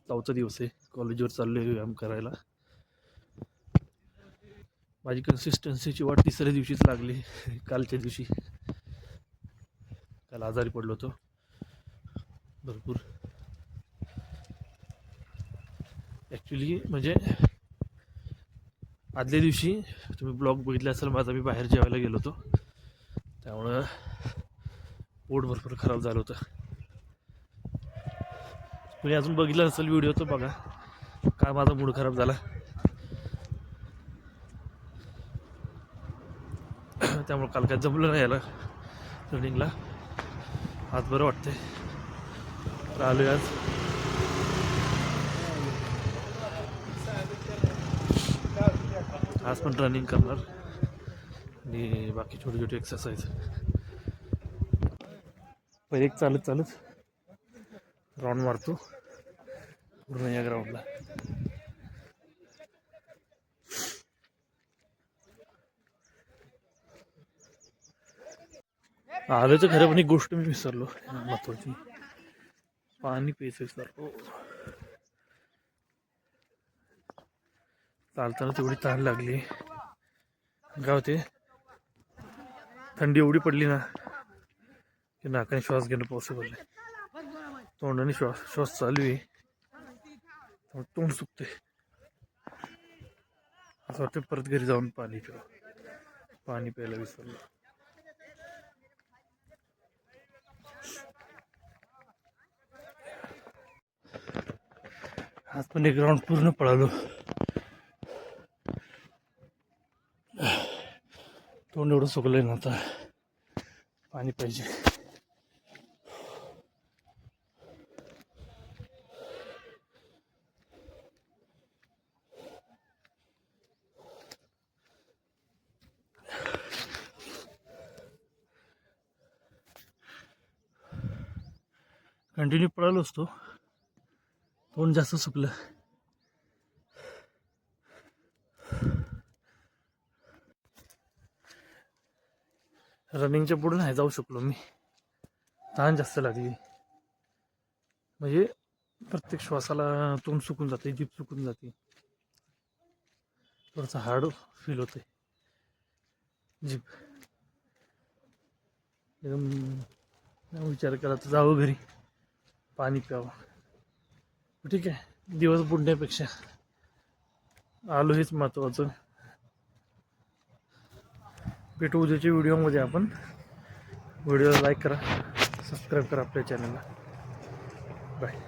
चौथा दिवस आहे. कॉलेजवर चाललो आहे व्यायाम करायला. माझी कन्सिस्टन्सीची वाट तिसऱ्या दिवशीच लागली. कालच्या दिवशी काल आजारी पडलो होतो भरपूर. ॲक्च्युली म्हणजे आदल्या दिवशी तुम्ही ब्लॉग बघितला असेल माझा, मी बाहेर जेवायला गेलो होतो, त्यामुळं पोट भरपूर खराब झालं होतं. तुम्ही अजून बघितलं असेल व्हिडिओ तर बघा का माझा मूड खराब झाला. त्यामुळे काल काय जमलं नाही यायला रनिंगला. आज बरं वाटतंय, आलोय आज. आज पण रनिंग करणार आणि बाकी छोटी छोटी एक्सरसाइज. पहिले एक चालत चालत राऊंड मारतो पूर्ण या ग्राउंडला. आलं तर खरं पण एक गोष्ट मी विसरलो महत्वाची, पाणी प्यायचं विसरलो. चालताना तेवढी तहान लागली. काय होते, थंडी एवढी पडली ना की नाकाने श्वास घेणं पॉसिबल नाही. तोंडाने श्वास चालू आहे, तोंड सुकते. असं वाटतं परत घरी जाऊन पाणी प्यायला विसरलो. आज पण एक राऊंड पूर्ण पळालो. तोंड एवढं सुकलंय ना, आता पाणी पाहिजे. कंटिन्यू पळालो असतो, तोंड जास्त सुकलं. रनिंगच्या पुढे नाही जाऊ शकलो मी, तहान जास्त लागली. म्हणजे प्रत्येक श्वासाला तोंड सुकून जाते, जीभ सुकून जाते, थोडंसं हार्ड फील होते जीभ. एकदम विचार करा तर जावं घरी, पाणी प्यावं. ठीक आहे, दिवस बुडण्यापेक्षा आलो हेच महत्त्वाचं. भेटू उद्याच्या व्हिडिओमध्ये. आपण व्हिडिओला लाईक करा, सबस्क्राईब करा आपल्या चॅनलला. बाय.